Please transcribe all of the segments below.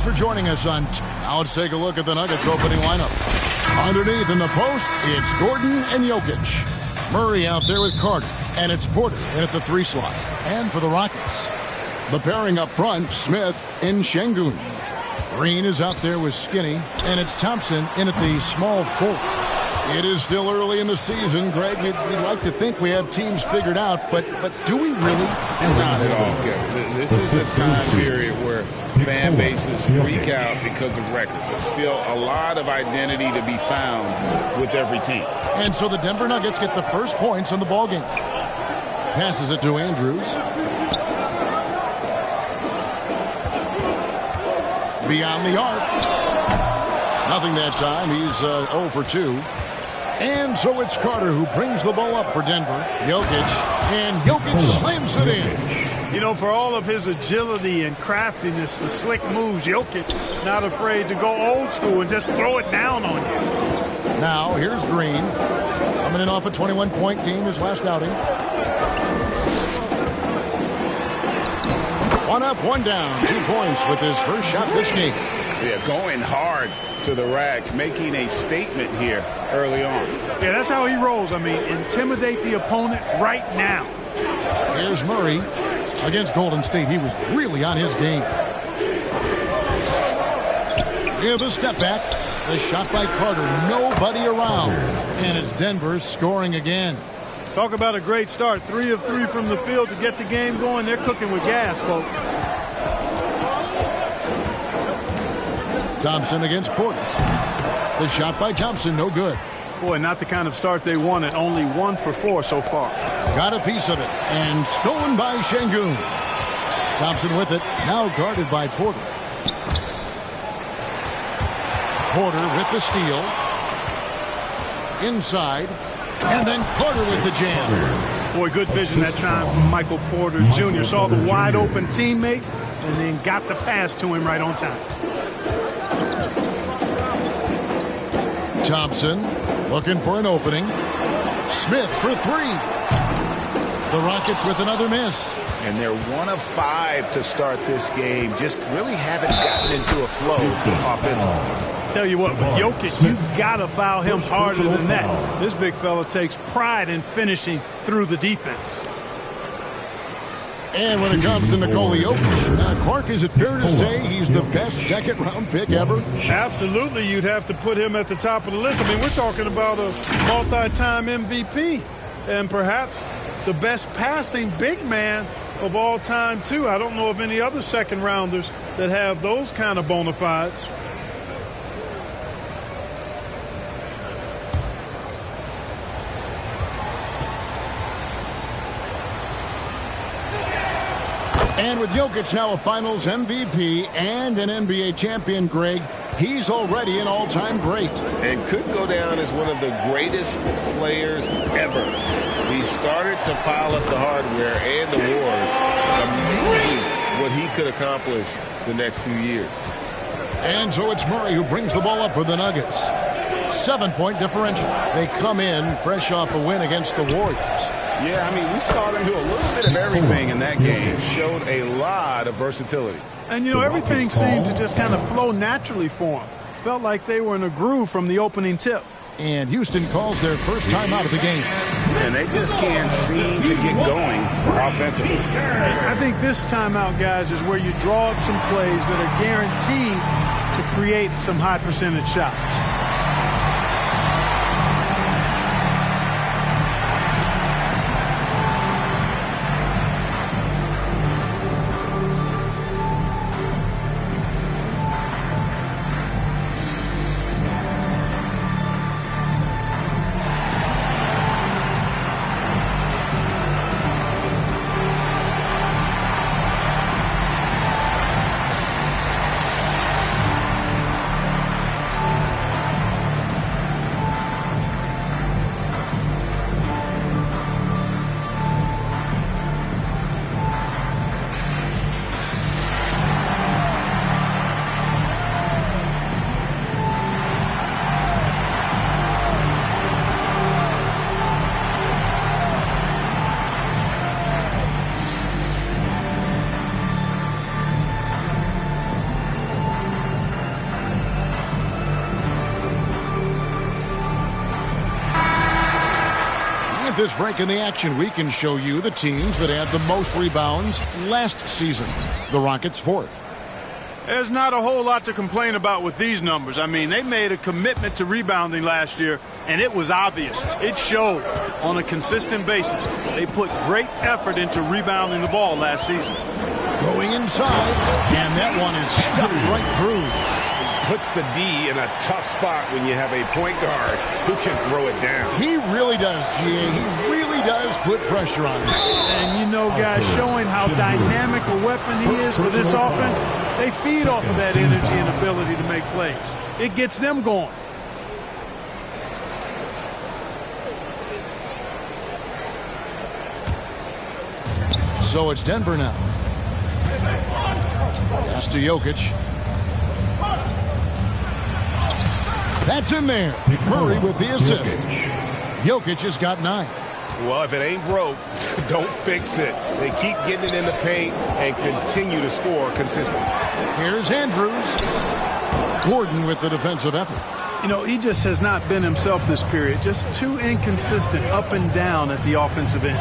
For joining us on now let's take a look at the Nuggets opening lineup. Underneath in the post, it's Gordon and Jokic. Murray out there with Carter, and it's Porter in at the 3 slot. And for the Rockets, the pairing up front, Smith and Şengün. Green is out there with Skinny, and it's Thompson in at the small 4. It is still early in the season, Greg. We'd like to think we have teams figured out, but do we really? Not at all, Kevin. This is the time period where fan bases freak out because of records. There's still a lot of identity to be found with every team. And so the Denver Nuggets get the first points on the ballgame. Passes it to Andrews. Beyond the arc. Nothing that time. He's 0 for 2. And so it's Carter who brings the ball up for Denver. Jokic. And Jokic slams it in. You know, for all of his agility and craftiness, the slick moves, Jokic not afraid to go old school and just throw it down on you. Now, here's Green. Coming in off a 21-point game his last outing. 1 up, 1 down. 2 points with his first shot this game. Yeah, going hard to the rack, making a statement here early on. Yeah, that's how he rolls. I mean, intimidate the opponent right now. Here's Murray. Against Golden State, he was really on his game. Yeah, the step back. The shot by Carter. Nobody around. And it's Denver scoring again. Talk about a great start. 3 of 3 from the field to get the game going. They're cooking with gas, folks. Thompson against Porter. The shot by Thompson, no good. Boy, not the kind of start they wanted. Only 1 for 4 so far. Got a piece of it. And stolen by Şengün. Thompson with it. Now guarded by Porter. Porter with the steal. Inside. And then Carter with the jam. Boy, good vision that time from Michael Porter Jr. Saw the wide open teammate and then got the pass to him right on time. Thompson looking for an opening. Smith for 3. The Rockets with another miss. And they're 1 of 5 to start this game. Just really haven't gotten into a flow offensively. Tell you what, with Jokic, you've got to foul him harder than that. This big fella takes pride in finishing through the defense. And when it comes to Nikola Jokic, Clark, is it fair to say he's the best second-round pick ever? Absolutely, you'd have to put him at the top of the list. I mean, we're talking about a multi-time MVP and perhaps the best passing big man of all time, too. I don't know of any other second-rounders that have those kind of bona fides. And with Jokic now a Finals MVP and an NBA champion, Greg, he's already an all-time great. And could go down as one of the greatest players ever. He started to pile up the hardware and the wars. Amazing what he could accomplish the next few years. And so it's Murray who brings the ball up for the Nuggets. 7-point differential. They come in fresh off a win against the Warriors. Yeah, I mean, we saw them do a little bit of everything in that game. Showed a lot of versatility. And, you know, everything seemed to just kind of flow naturally for them. Felt like they were in a groove from the opening tip. And Houston calls their first time out of the game. And they just can't seem to get going offensively. I think this timeout, guys, is where you draw up some plays that are guaranteed to create some high percentage shots. With this break in the action, we can show you the teams that had the most rebounds last season. The Rockets fourth. There's not a whole lot to complain about with these numbers. I mean, they made a commitment to rebounding last year, and it was obvious. It showed on a consistent basis. They put great effort into rebounding the ball last season. Going inside, and that one is stuffed right through. Puts the D in a tough spot when you have a point guard who can throw it down. He really does, GA. He really does put pressure on him. And you know, guys, showing how dynamic a weapon he is for this offense, they feed off of that energy and ability to make plays. It gets them going. So it's Denver now. Pass to Jokic. That's in there. Murray with the assist. Jokic has got 9. Well, if it ain't broke, don't fix it. They keep getting it in the paint and continue to score consistently. Here's Andrews. Gordon with the defensive effort. You know, he just has not been himself this period. Just too inconsistent up and down at the offensive end.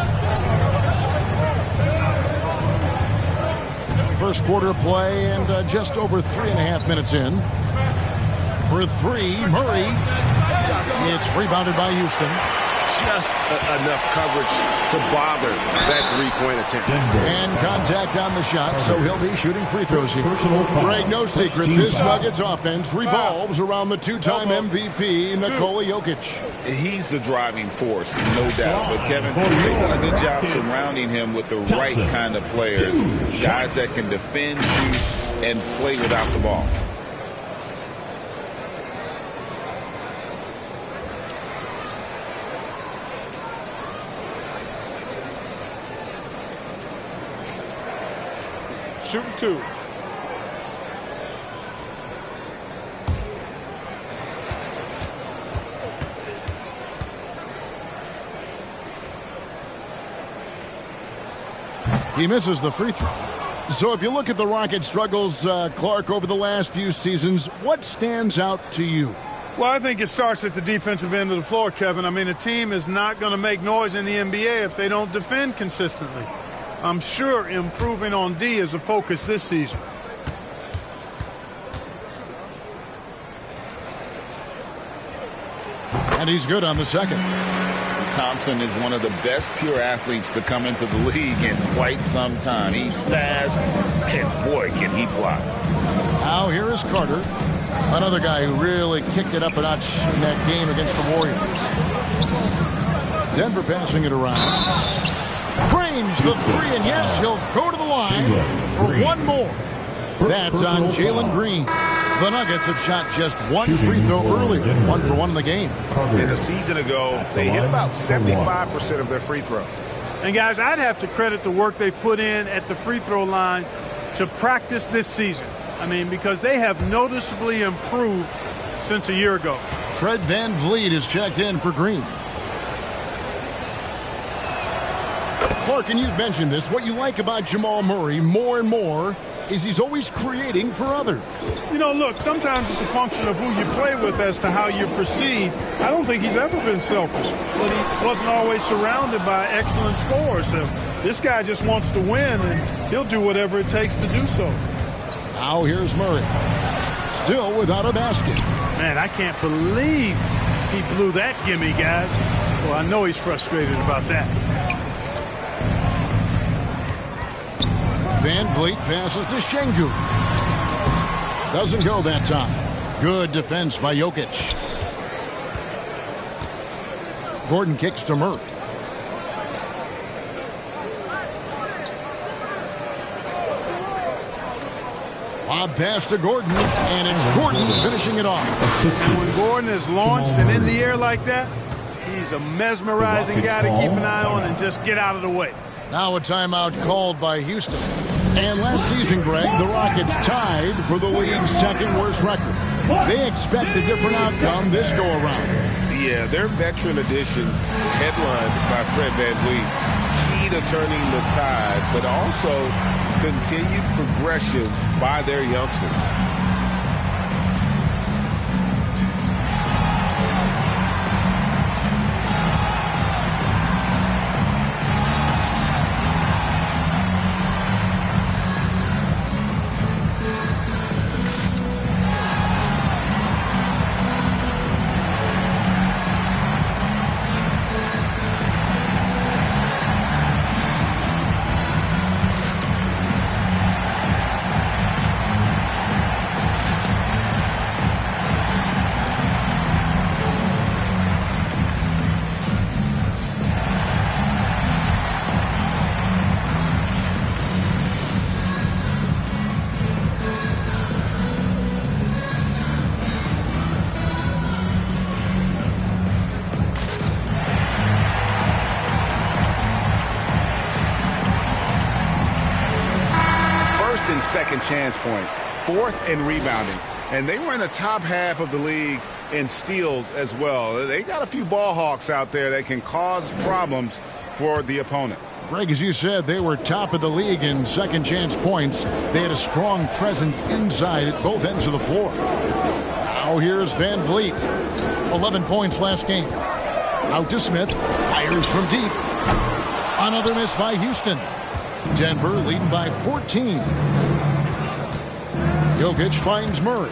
First quarter play and just over 3.5 minutes in. For 3, Murray. It's rebounded by Houston. Just enough coverage to bother that three-point attempt. And contact on the shot, so he'll be shooting free throws here. Greg, no secret, this Nuggets offense revolves around the two-time MVP, Nikola Jokic. He's the driving force, no doubt. But, Kevin, they've done a good job surrounding him with the right kind of players, guys that can defend, shoot, and play without the ball. Shooting 2. He misses the free throw. So if you look at the Rockets' struggles, Clark, over the last few seasons, what stands out to you? Well, I think it starts at the defensive end of the floor, Kevin. I mean, a team is not going to make noise in the NBA if they don't defend consistently. I'm sure improving on D is a focus this season. And he's good on the second. Thompson is one of the best pure athletes to come into the league in quite some time. He's fast, and boy, can he fly. Now here is Carter, another guy who really kicked it up a notch in that game against the Warriors. Denver passing it around. Cranes the 3, and yes, he'll go to the line for one more. That's on Jalen Green. The Nuggets have shot just one free throw earlier, 1 for 1 in the game. And a season ago, they hit about 75% of their free throws. And, guys, I'd have to credit the work they put in at the free throw line to practice this season. I mean, because they have noticeably improved since a year ago. Fred VanVleet is checked in for Green. Clark, and you've mentioned this, what you like about Jamal Murray more and more is he's always creating for others. You know, look, sometimes it's a function of who you play with as to how you're perceived. I don't think he's ever been selfish, but he wasn't always surrounded by excellent scorers. So this guy just wants to win, and he'll do whatever it takes to do so. Now here's Murray, still without a basket. Man, I can't believe he blew that gimme, guys. Well, I know he's frustrated about that. VanVleet passes to Şengün. Doesn't go that time. Good defense by Jokic. Gordon kicks to Murray. Lob pass to Gordon, and it's Gordon finishing it off. And when Gordon is launched and in the air like that, he's a mesmerizing guy to keep an eye on and just get out of the way. Now a timeout called by Houston. And last season, Greg, the Rockets tied for the league's second worst record. They expect a different outcome this go-around. Yeah, their veteran additions, headlined by Fred VanVleet, key to turning the tide, but also continued progression by their youngsters. second chance points, fourth in rebounding. And they were in the top half of the league in steals as well. They got a few ball hawks out there that can cause problems for the opponent. Greg, as you said, they were top of the league in second chance points. They had a strong presence inside at both ends of the floor. Now here's Van Vliet. 11 points last game. Out to Smith. Fires from deep. Another miss by Houston. Denver leading by 14. Jokic finds Murray.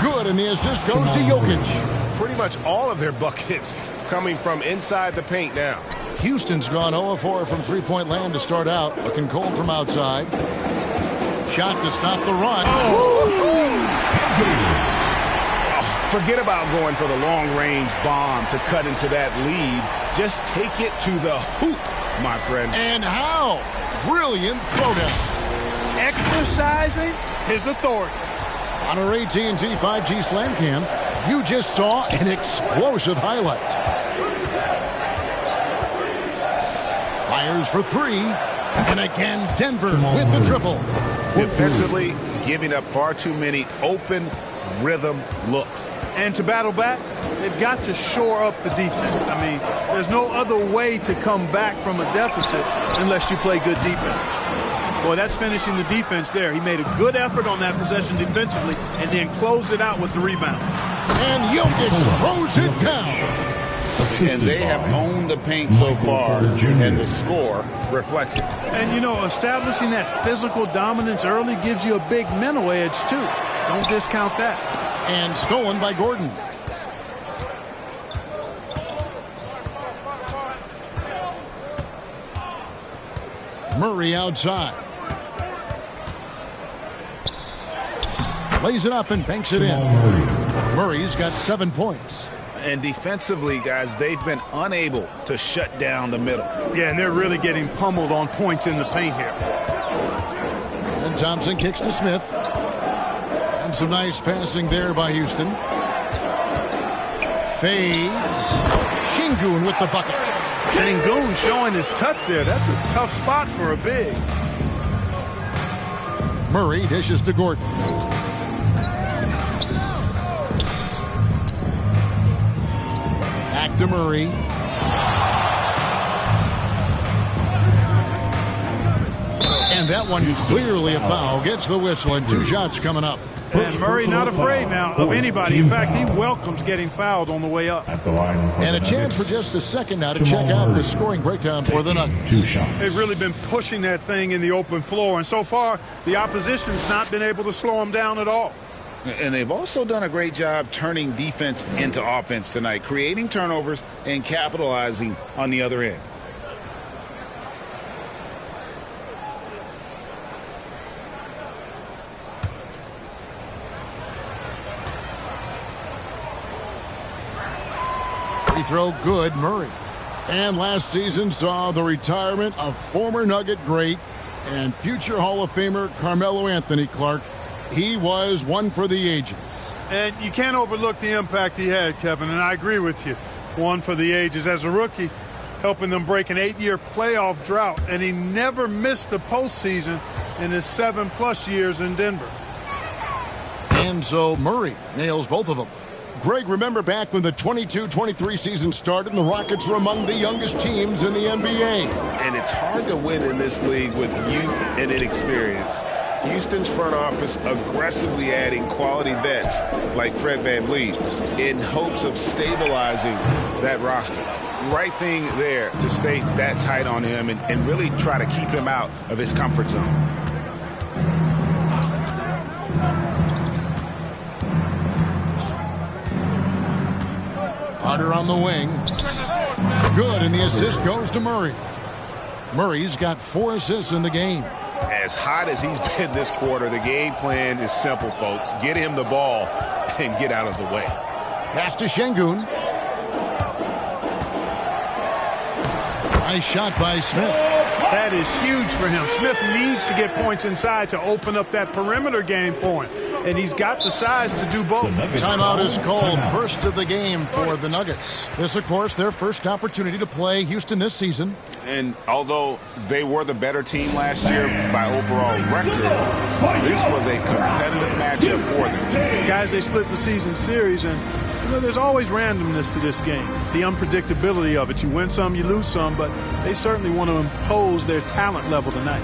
Good, and the assist goes to Jokic. Pretty much all of their buckets coming from inside the paint now. Houston's gone 0-4 from three-point land to start out. Looking cold from outside. Shot to stop the run. Forget about going for the long-range bomb to cut into that lead. Just take it to the hoop, my friend. And how? Brilliant throwdown. Exercising his authority. On our AT&T 5G Slam Cam, you just saw an explosive highlight. Fires for three. And again, Denver with the triple. Defensively, giving up far too many open rhythm looks. And to battle back, they've got to shore up the defense. I mean, there's no other way to come back from a deficit unless you play good defense. Boy, that's finishing the defense there. He made a good effort on that possession defensively and then closed it out with the rebound. And Jokic throws it down. And they have owned the paint so far, and the score reflects it. And, you know, establishing that physical dominance early gives you a big mental edge, too. Don't discount that. And stolen by Gordon. Murray outside. Lays it up and banks it in. Murray's got 7 points. And defensively, guys, they've been unable to shut down the middle. Yeah, and they're really getting pummeled on points in the paint here. And Thompson kicks to Smith. And some nice passing there by Houston. Fades. Şengün with the bucket. Şengün showing his touch there. That's a tough spot for a big. Murray dishes to Gordon. Back to Murray. And that one clearly a foul. Gets the whistle and 2 shots coming up. And Murray not afraid now of anybody. In fact, he welcomes getting fouled on the way up. And a chance for just a second now to check out the scoring breakdown for the Nuggets. They've really been pushing that thing in the open floor. And so far, the opposition's not been able to slow them down at all. And they've also done a great job turning defense into offense tonight, creating turnovers and capitalizing on the other end. Free throw good, Murray. And last season saw the retirement of former Nugget great and future Hall of Famer Carmelo Anthony Clark. He was one for the ages. And you can't overlook the impact he had, Kevin, and I agree with you. One for the ages. As a rookie, helping them break an 8-year playoff drought, and he never missed the postseason in his 7+ years in Denver. And so Murray nails both of them. Greg, remember back when the 22-23 season started and the Rockets were among the youngest teams in the NBA. And it's hard to win in this league with youth and inexperience. Houston's front office aggressively adding quality vets like Fred VanVleet in hopes of stabilizing that roster. Right thing there to stay that tight on him and really try to keep him out of his comfort zone. Carter on the wing. Good, and the assist goes to Murray. Murray's got 4 assists in the game. As hot as he's been this quarter, the game plan is simple, folks. Get him the ball and get out of the way. Pass to Şengün. Nice shot by Smith. That is huge for him. Smith needs to get points inside to open up that perimeter game for him. and he's got the size to do both. Timeout is called, first of the game for the Nuggets. This, of course, their first opportunity to play Houston this season. And although they were the better team last year by overall record, this was a competitive matchup for them. Guys, they split the season series, and there's always randomness to this game. The unpredictability of it. You win some, you lose some, but they certainly want to impose their talent level tonight.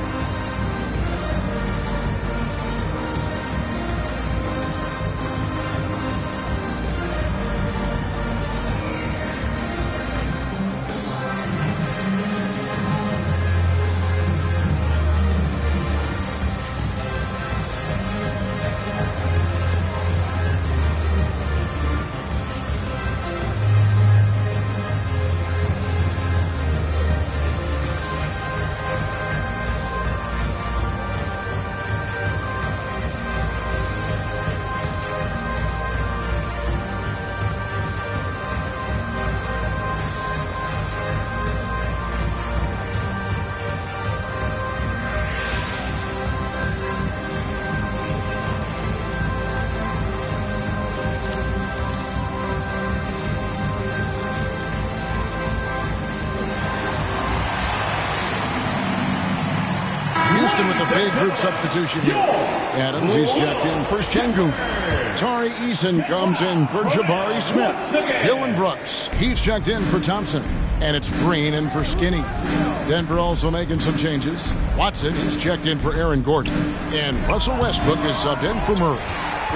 With a big group substitution here. Adams, he's checked in for Şengün. Tari Eason comes in for Jabari Smith. Dylan Brooks, he's checked in for Thompson. And it's Green in for Skinny. Denver also making some changes. Watson, he's checked in for Aaron Gordon. And Russell Westbrook is subbed in for Murray.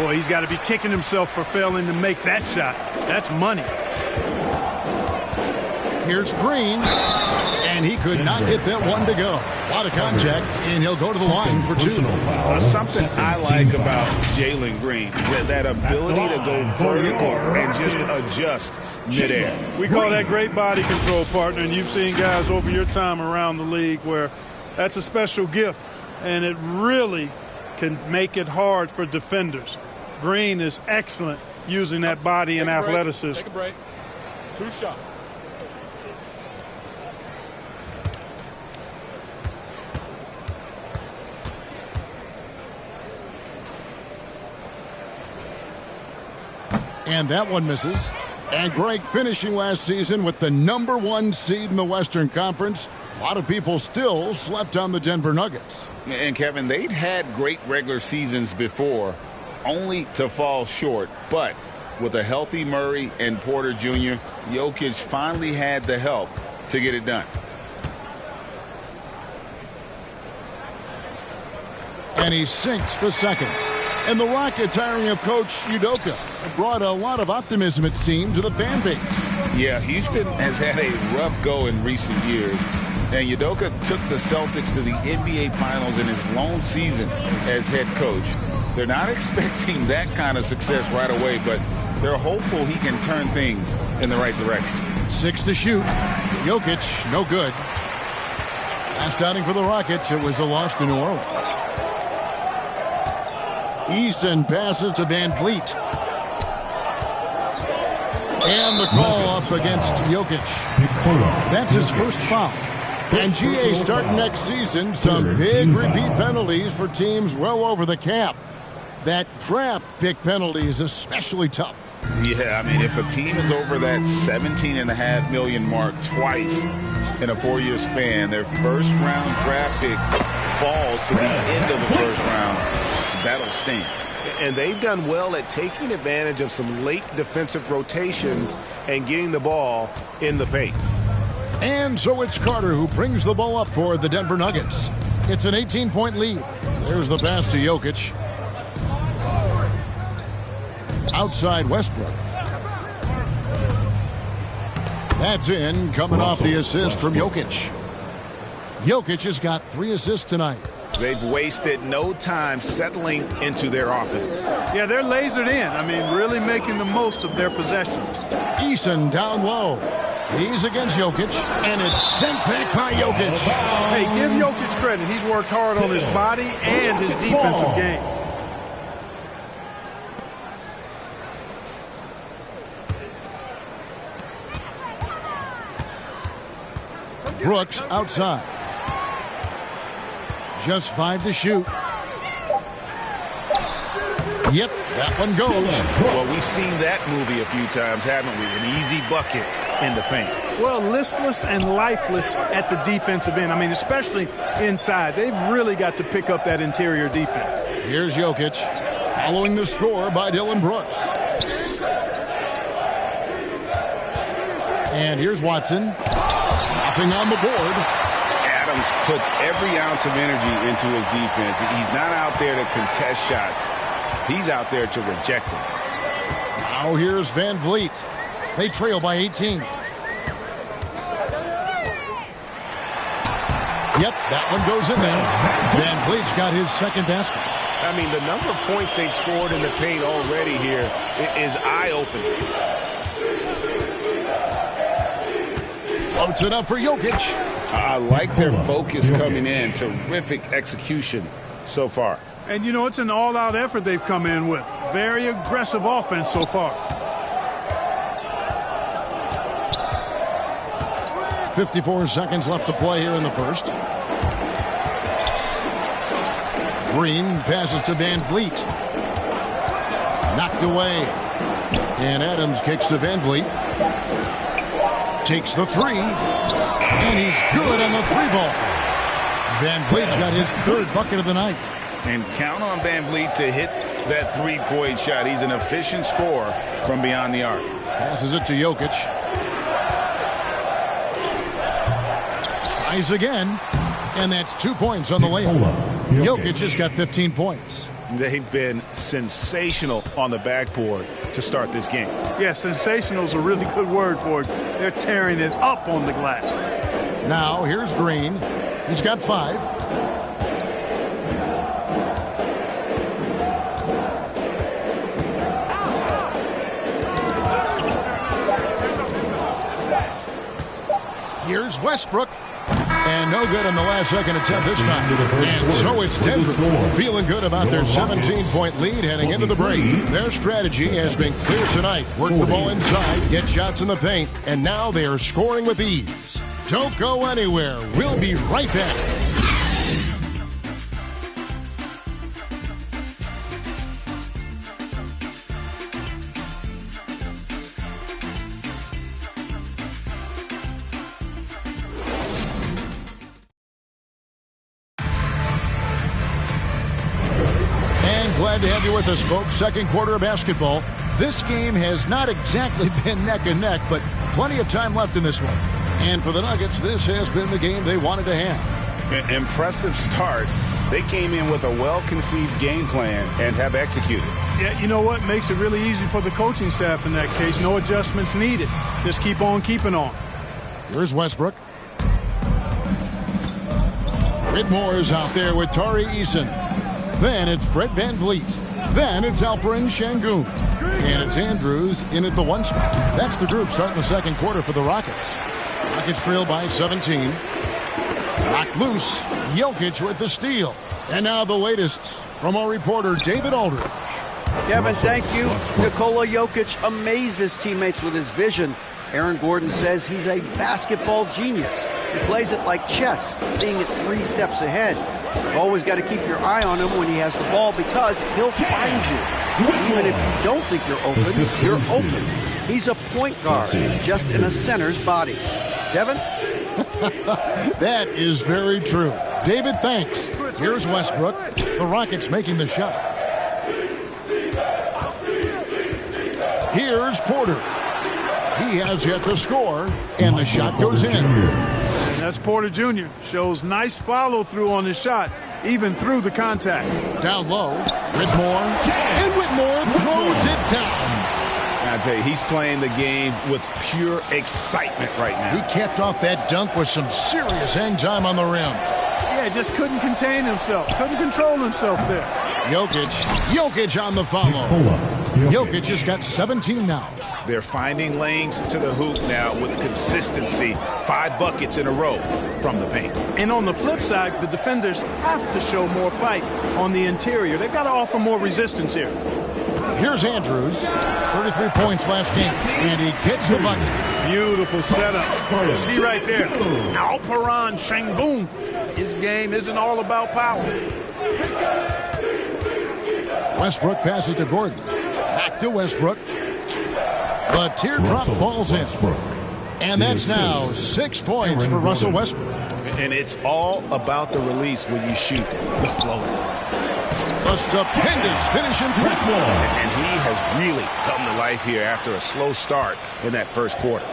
Boy, he's got to be kicking himself for failing to make that shot. That's money. Here's Green. And he could not get that one to go. A lot of contact, and he'll go to the line for two. Something I like about Jalen Green, that ability to go vertical and just adjust midair. We call that great body control, partner, and you've seen guys over your time around the league where that's a special gift, and it really can make it hard for defenders. Green is excellent using that body and athleticism. Take a break. 2 shots. And that one misses. And Greg finishing last season with the #1 seed in the Western Conference. A lot of people still slept on the Denver Nuggets. And Kevin, they'd had great regular seasons before, only to fall short. But with a healthy Murray and Porter Jr., Jokic finally had the help to get it done. And he sinks the second. And the Rockets hiring of Coach Udoka brought a lot of optimism, it seemed, to the fan base. Yeah, Houston has had a rough go in recent years. And Udoka took the Celtics to the NBA Finals in his lone season as head coach. They're not expecting that kind of success right away, but they're hopeful he can turn things in the right direction. 6 to shoot. Jokic, no good. Last outing for the Rockets, it was a loss to New Orleans. Eason passes to Van Vliet. And the call up against Jokic. That's his first foul. And GA starting next season, some big repeat penalties for teams well over the cap. That draft pick penalty is especially tough. Yeah, I mean, if a team is over that $17.5 million mark twice in a 4-year span, their first-round draft pick falls to the end of the first round. That'll sting. And they've done well at taking advantage of some late defensive rotations and getting the ball in the paint. And so it's Carter who brings the ball up for the Denver Nuggets. It's an 18-point lead. There's the pass to Jokic. Outside Westbrook. That's in, coming off the assist from Jokic. Jokic has got 3 assists tonight. They've wasted no time settling into their offense. Yeah, they're lasered in. I mean, really making the most of their possessions. Eason down low. He's against Jokic, and it's sent back by Jokic. Hey, give Jokic credit. He's worked hard on his body and his defensive game. Brooks outside. Just 5 to shoot. That one goes. Well, we've seen that movie a few times, haven't we? An easy bucket in the paint. Well, listless and lifeless at the defensive end. I mean, especially inside. They've really got to pick up that interior defense. Here's Jokic, following the score by Dillon Brooks. And here's Watson. Nothing on the board. Adams puts every ounce of energy into his defense. He's not out there to contest shots. He's out there to reject them. Now here's Van Vliet. They trail by 18. Yep, that one goes in there. Van Vliet's got his second basket. I mean, the number of points they've scored in the paint already here is eye-opening. Floats it up for Jokic. I like their focus coming in. Terrific execution so far. And, you know, it's an all-out effort they've come in with. Very aggressive offense so far. 54 seconds left to play here in the first. Green passes to Van Vliet. Knocked away. And Adams kicks to Van Vliet. Takes the three. And he's good on the three ball. Van Vliet's got his third bucket of the night. And count on Van Vliet to hit that three-point shot. He's an efficient scorer from beyond the arc. Passes it to Jokic. Tries again. And that's 2 points on the layup. Jokic just got 15 points. They've been sensational on the backboard to start this game. Yeah, sensational is a really good word for it. They're tearing it up on the glass. Now here's Green. He's got 5. Here's Westbrook. And no good on the last second attempt this time. And so it's Denver feeling good about their 17-point lead heading into the break. Their strategy has been clear tonight. Work the ball inside, get shots in the paint, and now they are scoring with ease. Don't go anywhere. We'll be right back. Glad to have you with us, folks. Second quarter of basketball. This game has not exactly been neck and neck, but plenty of time left in this one. And for the Nuggets, this has been the game they wanted to have. Impressive start. They came in with a well-conceived game plan and have executed. Yeah, you know what? Makes it really easy for the coaching staff in that case. No adjustments needed. Just keep on keeping on. Here's Westbrook. Whitmore is out there with Tari Eason. Then it's Fred Van Vliet. Then it's Alperen Şengün. And it's Andrews in at the 1 spot. That's the group starting the second quarter for the Rockets. Rockets trail by 17. Knocked loose. Jokic with the steal. And now the latest from our reporter, David Aldridge. Kevin, thank you. Nikola Jokic amazes teammates with his vision. Aaron Gordon says he's a basketball genius. He plays it like chess, seeing it 3 steps ahead. You've always got to keep your eye on him when he has the ball because he'll find you. Even if you don't think you're open. He's a point guard, just in a center's body. Kevin? That is very true. David, thanks. Here's Westbrook. The Rockets making the shot. Here's Porter. He has yet to score, and the shot goes in. And that's Porter Jr. Shows nice follow-through on his shot, even through the contact. Down low, Whitmore, and Whitmore throws it down. I tell you, he's playing the game with pure excitement right now. He capped off that dunk with some serious hang time on the rim. Yeah, just couldn't contain himself, couldn't control himself there. Jokic on the follow. Jokic has got 17 now. They're finding lanes to the hoop now with consistency. 5 buckets in a row from the paint. And on the flip side, the defenders have to show more fight on the interior. They've got to offer more resistance here. Here's Andrews. 33 points last game, and he gets the bucket. Beautiful setup. See right there, Alperen Şengün. His game isn't all about power. Westbrook passes to Gordon. Back to Westbrook. The teardrop falls in. And that's now 6 points for Russell Westbrook. And it's all about the release when you shoot the floater. A stupendous finish in traffic. And he has really come to life here after a slow start in that first quarter.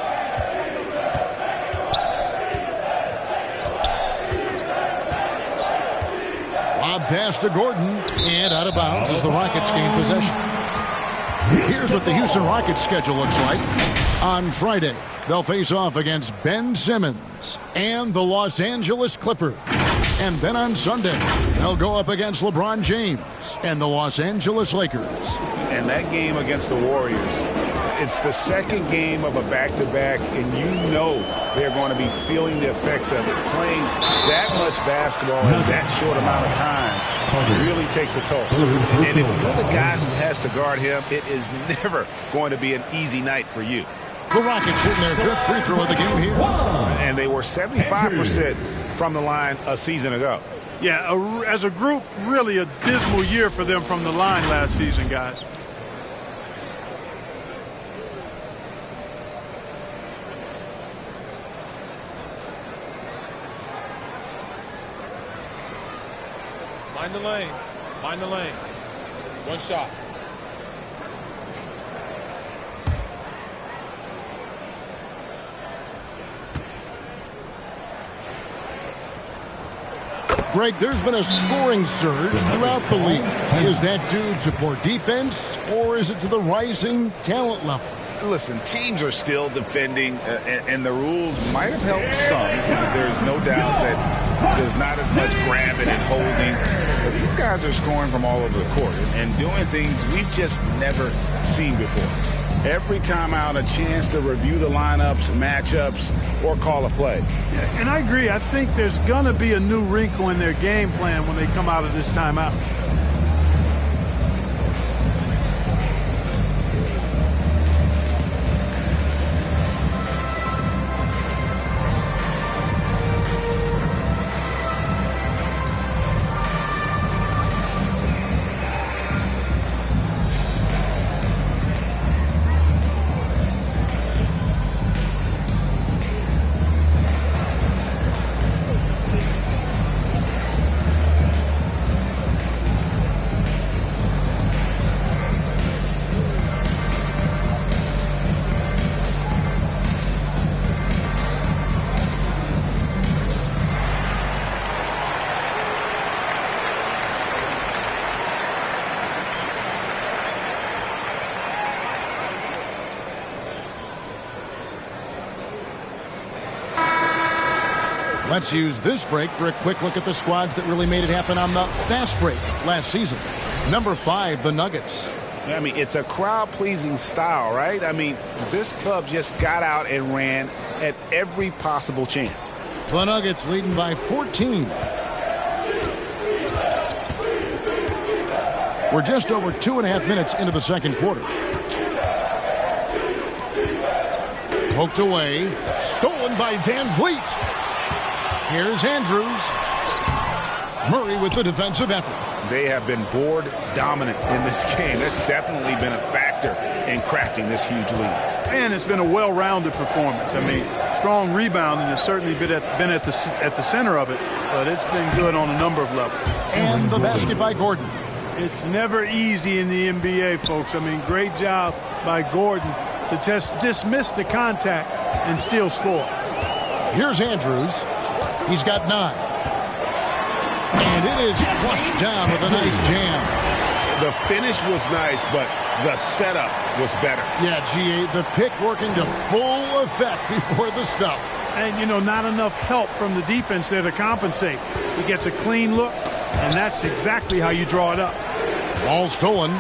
Lob pass to Gordon, and out of bounds as the Rockets gain possession. Here's what the Houston Rockets schedule looks like. On Friday, they'll face off against Ben Simmons and the Los Angeles Clippers. And then on Sunday, they'll go up against LeBron James and the Los Angeles Lakers. And that game against the Warriors, it's the second game of a back-to-back, and you know they're going to be feeling the effects of it. Playing that much basketball in that short amount of time really takes a toll. And if you're the guy who has to guard him, it is never going to be an easy night for you. The Rockets shooting their fifth free throw of the game here. And they were 75% from the line a season ago. Yeah, as a group, really a dismal year for them from the line last season, guys. Mind the lanes. Mind the lanes. One shot. Greg, there's been a scoring surge throughout the league. Is that due to poor defense, or is it to the rising talent level? Listen, teams are still defending, and the rules might have helped some. There's no doubt that there's not as much grabbing and holding. But these guys are scoring from all over the court and doing things we've just never seen before. Every time out, a chance to review the lineups, matchups, or call a play. Yeah, and I agree. I think there's going to be a new wrinkle in their game plan when they come out of this timeout. Let's use this break for a quick look at the squads that really made it happen on the fast break last season. Number 5, the Nuggets. I mean, it's a crowd-pleasing style, right? I mean, this club just got out and ran at every possible chance. The Nuggets leading by 14. We're just over 2.5 minutes into the second quarter. Poked away. Stolen by Van Vliet. Here's Andrews. Murray with the defensive effort. They have been board dominant in this game. That's definitely been a factor in crafting this huge lead. And it's been a well-rounded performance. I mean, strong rebounding has certainly been at the center of it, but it's been good on a number of levels. And the basket by Gordon. It's never easy in the NBA, folks. I mean, great job by Gordon to just dismiss the contact and still score. Here's Andrews. He's got 9. And it is flushed down with a nice jam. The finish was nice, but the setup was better. Yeah, G.A., the pick working to full effect before the stuff. And, you know, not enough help from the defense there to compensate. He gets a clean look, and that's exactly how you draw it up. Ball stolen.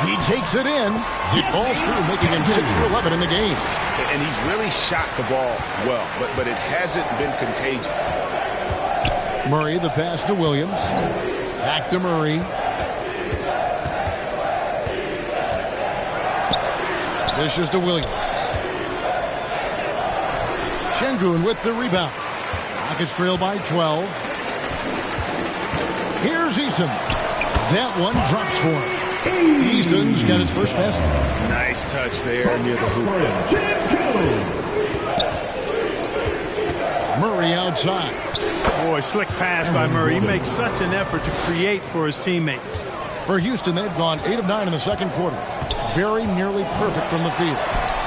He takes it in. It falls through, making him 6 for 11 in the game. And he's really shot the ball well, but it hasn't been contagious. Murray, the pass to Williams. Back to Murray. Dishes to Williams. Şengün with the rebound. Rockets trail by 12. Here's Eason. That one drops for him. Eason's got his first basket. Nice touch there near the hoop. Murray outside. Boy, slick pass by Murray. He makes such an effort to create for his teammates. For Houston, they've gone 8 of 9 in the second quarter. Very nearly perfect from the field.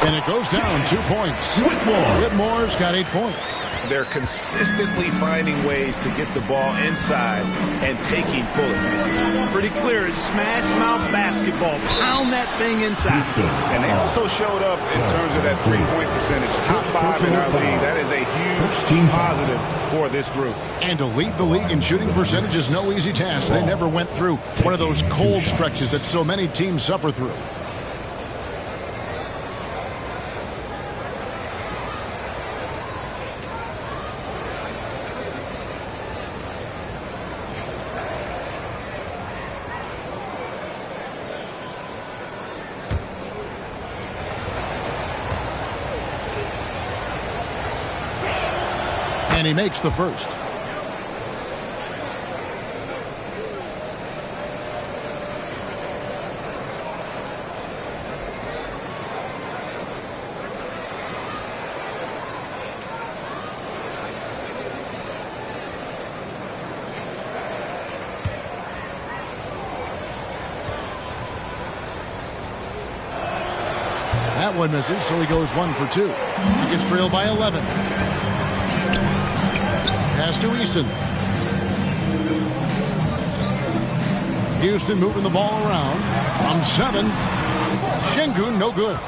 And it goes down 2 points. Whitmore's got 8 points. They're consistently finding ways to get the ball inside and taking full advantage. Pretty clear. It's smash mouth basketball. Pound that thing inside. And they also showed up in terms of that three-point percentage. Top 5 in our league. That is a huge positive for this group. And to lead the league in shooting percentage is no easy task. They never went through one of those cold stretches that so many teams suffer through. And he makes the first. That one misses, so he goes 1 for 2. He gets trailed by 11. Pass to Easton. Houston moving the ball around. From 7. Şengün, no good.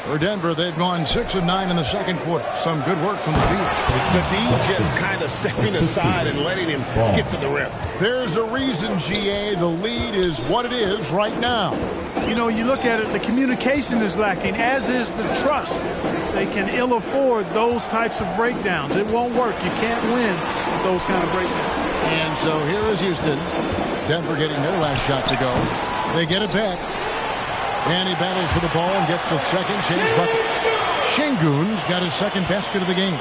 For Denver, they've gone 6 of 9 in the second quarter. Some good work from the field. The D just kind of stepping aside and letting him get to the rim. There's a reason, GA. The lead is what it is right now. You know, you look at it, the communication is lacking, as is the trust. They can ill afford those types of breakdowns. It won't work. You can't win with those kind of breakdowns. And so here is Houston. Denver getting their last shot to go. They get it back. And he battles for the ball and gets the second chance bucket. Şengün's got his second basket of the game.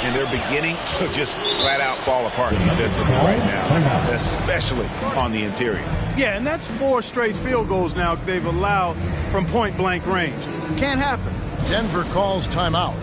And they're beginning to just flat out fall apart defensively right now, especially on the interior. Yeah, and that's 4 straight field goals now they've allowed from point-blank range. Can't happen. Denver calls timeout.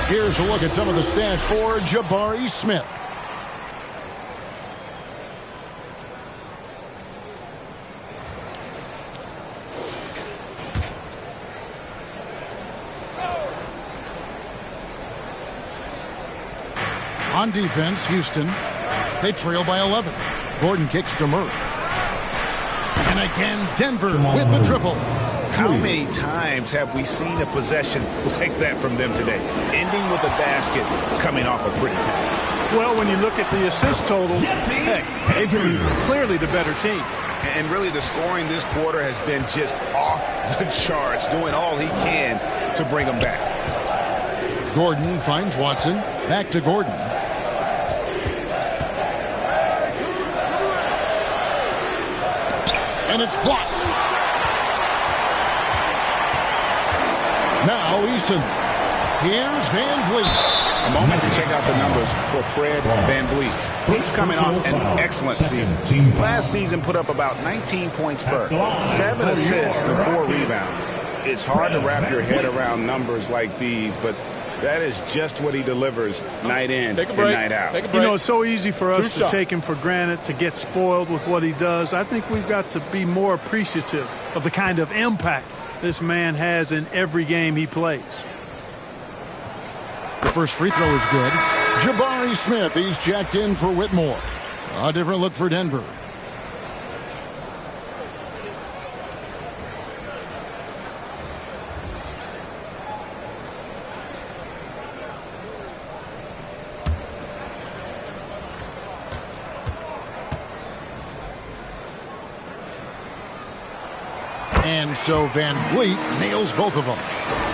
Here's a look at some of the stats for Jabari Smith. On defense, Houston, they trail by 11. Gordon kicks to Murray. And again, Denver with the triple. How many times have we seen a possession like that from them today? Ending with a basket, coming off a pretty pass. Well, when you look at the assist total, heck, they've been clearly the better team. And really the scoring this quarter has been just off the charts, doing all he can to bring them back. Gordon finds Watson. Back to Gordon. And it's blocked. Now Easton. Here's Van Vliet. A moment to check out the numbers for Fred VanVleet. He's coming off an excellent season. Last season put up about 19 points per, 7 assists and 4 rebounds. It's hard to wrap your head around numbers like these, but that is just what he delivers night in and night out. You know, it's so easy for us to take him for granted, to get spoiled with what he does. I think we've got to be more appreciative of the kind of impact this man has in every game he plays. The first free throw is good. Jabari Smith, he's checked in for Whitmore. A different look for Denver. And so VanVleet nails both of them.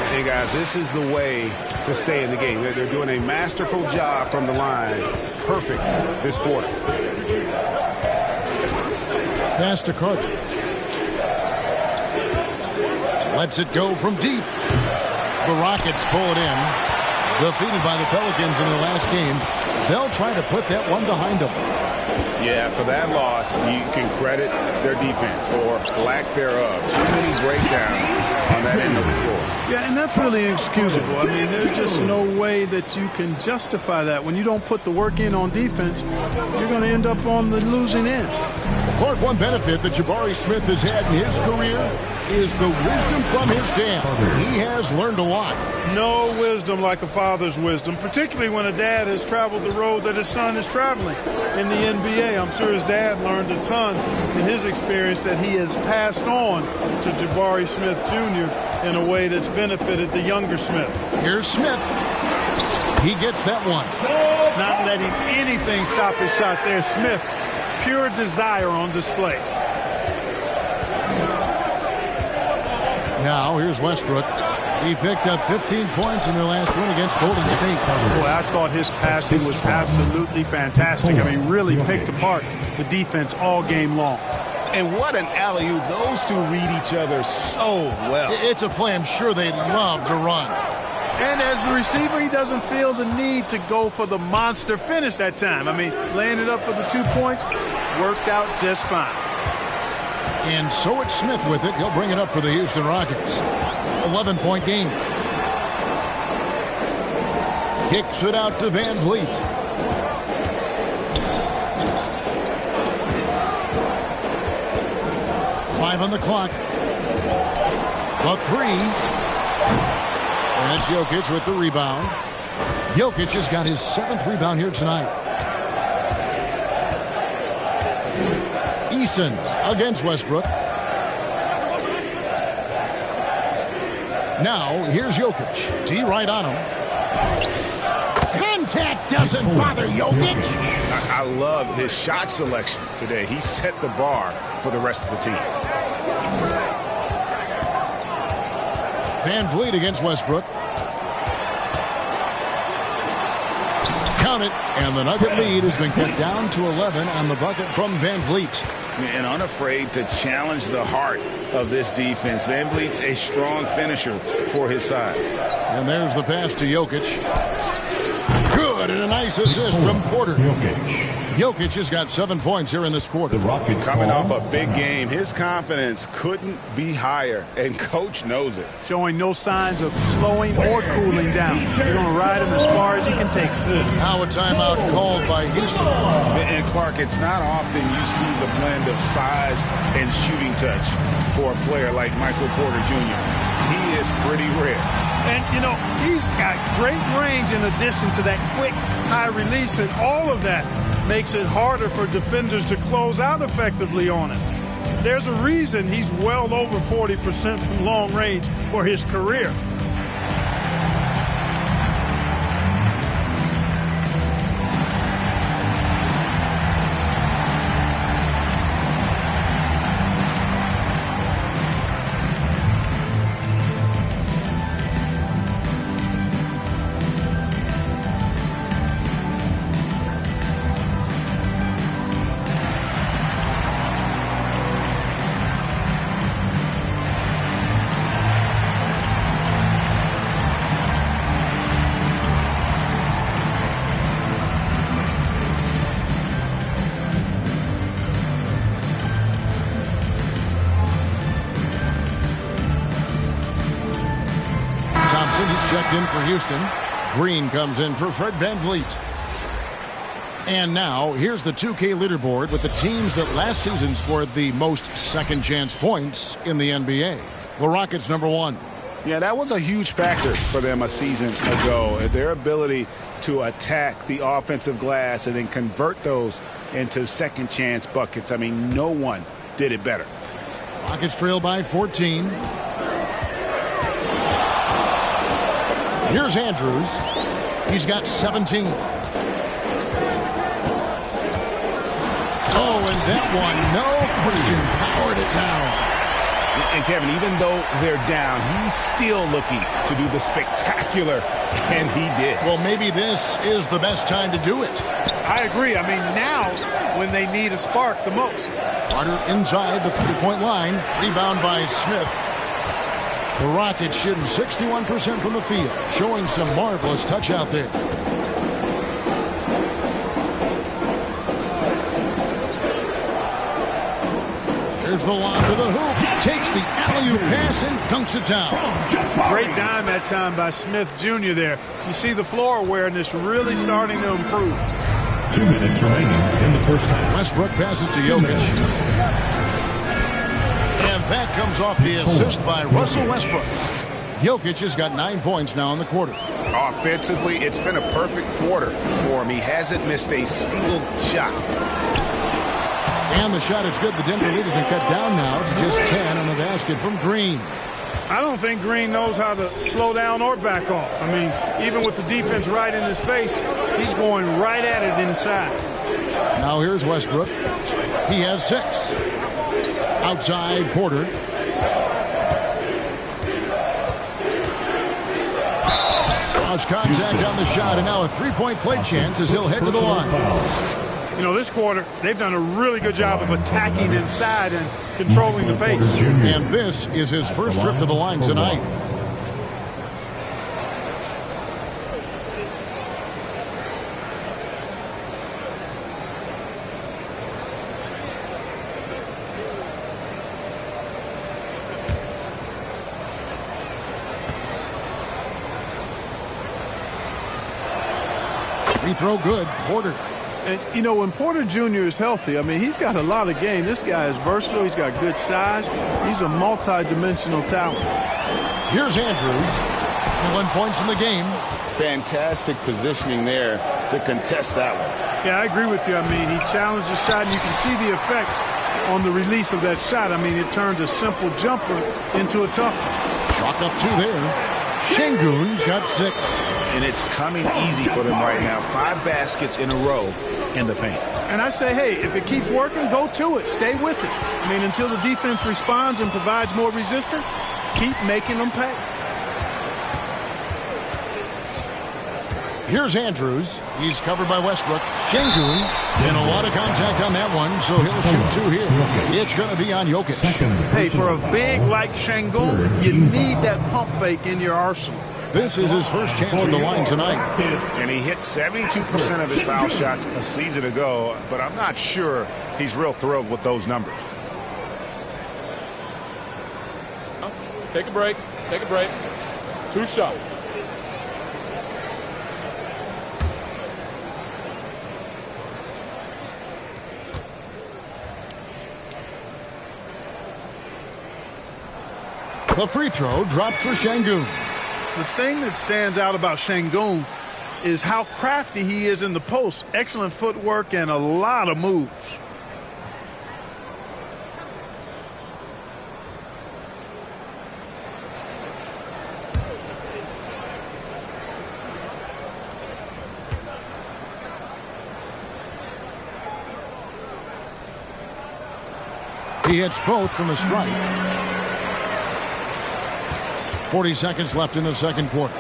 Hey, guys, this is the way to stay in the game. They're doing a masterful job from the line. Perfect this quarter. Pass to Carter. Lets it go from deep. The Rockets pull it in. Defeated by the Pelicans in their last game. They'll try to put that one behind them. Yeah, for that loss, you can credit their defense or lack thereof. Too many breakdowns on that end of the floor. Yeah, and that's really inexcusable. I mean, there's just no way that you can justify that. When you don't put the work in on defense, you're going to end up on the losing end. Clark, one benefit that Jabari Smith has had in his career is the wisdom from his dad. He has learned a lot. No wisdom like a father's wisdom, particularly when a dad has traveled the road that his son is traveling in the NBA. I'm sure his dad learned a ton in his experience that he has passed on to Jabari Smith Jr. in a way that's benefited the younger Smith. Here's Smith. He gets that one. Not letting anything stop his shot there. Smith, pure desire on display. Now, here's Westbrook. He picked up 15 points in their last win against Golden State. Boy, I thought his passing was absolutely fantastic. I mean, really picked apart the defense all game long. And what an alley-oop. Those two read each other so well. It's a play I'm sure they love to run. And as the receiver, he doesn't feel the need to go for the monster finish that time. I mean, laying it up for the 2 points worked out just fine. And so it's Smith with it. He'll bring it up for the Houston Rockets. 11-point game. Kicks it out to VanVleet. Five on the clock. The three. And it's Jokic with the rebound. Jokic has got his 7th rebound here tonight. Eason against Westbrook. Now, here's Jokic. D right on him. Contact doesn't bother Jokic. I love his shot selection today. He set the bar for the rest of the team. VanVleet against Westbrook. Count it, and the Nugget lead has been cut down to 11 on the bucket from VanVleet. And unafraid to challenge the heart of this defense. VanVleet's a strong finisher for his size. And there's the pass to Jokic. Good, and a nice assist from Porter. Jokic has got 7 points here in this quarter. Coming off a big game, his confidence couldn't be higher, and Coach knows it. Showing no signs of slowing or cooling down. They're going to ride him as far as he can take him. Now a timeout called by Houston. And Clark, it's not often you see the blend of size and shooting touch for a player like Michael Porter Jr. He is pretty rare. And, you know, he's got great range in addition to that quick, high release, and all of that makes it harder for defenders to close out effectively on him. There's a reason he's well over 40% from long range for his career. Thompson, he's checked in for Houston. Green comes in for Fred VanVleet. And now, here's the 2K leaderboard with the teams that last season scored the most second-chance points in the NBA. The Rockets, number 1. Yeah, that was a huge factor for them a season ago. Their ability to attack the offensive glass and then convert those into second-chance buckets. I mean, no one did it better. Rockets trail by 14. Here's Andrews. He's got 17. Oh, and that one, no question, powered it down. And Kevin, even though they're down, he's still looking to do the spectacular, and he did. Well, maybe this is the best time to do it. I agree. I mean, now's when they need a spark the most. Carter inside the three-point line. Rebound by Smith. The Rockets shooting 61% from the field, showing some marvelous touch out there. Here's the lob to the hoop. Takes the alley-oop pass and dunks it down. Great dime that time by Smith Jr. there. You see the floor awareness really starting to improve. 2 minutes remaining in the first half. Westbrook passes to Jokic. And that comes off the assist by Russell Westbrook. Jokic has got 9 points now in the quarter. Offensively, it's been a perfect quarter for him. He hasn't missed a single shot. And the shot is good. The Denver lead has been cut down now to just 10 on the basket from Green. I don't think Green knows how to slow down or back off. I mean, even with the defense right in his face, he's going right at it inside. Now here's Westbrook. He has 6. Outside, Porter. Cross contact on the shot, and now a three-point play chance as he'll head to the line. You know, this quarter, they've done a really good job of attacking inside and controlling the pace. And this is his first trip to the line tonight. Free throw good, Porter. And, you know, when Porter Jr. is healthy, I mean, he's got a lot of game. This guy is versatile. He's got good size. He's a multi-dimensional talent. Here's Andrews. 1 points in the game. Fantastic positioning there to contest that one. Yeah, I agree with you. I mean, he challenged the shot, and you can see the effects on the release of that shot. I mean, it turned a simple jumper into a tough one. Chalk up 2 there. Şengün's got 6. And it's coming easy for them right now. 5 baskets in a row in the paint. And I say, hey, if it keeps working, go to it. Stay with it. I mean, until the defense responds and provides more resistance, keep making them pay. Here's Andrews. He's covered by Westbrook. Şengün, and a lot of contact on that one, so he'll shoot 2 here. It's going to be on Jokic. Hey, for a big like Şengün, you need that pump fake in your arsenal. This is his first chance at the line tonight. And he hit 72% of his foul shots a season ago, but I'm not sure he's real thrilled with those numbers. Take a break. Take a break. 2 shots. The free throw drops for Şengün. The thing that stands out about Şengün is how crafty he is in the post. Excellent footwork and a lot of moves. He hits both from the stripe. 40 seconds left in the second quarter.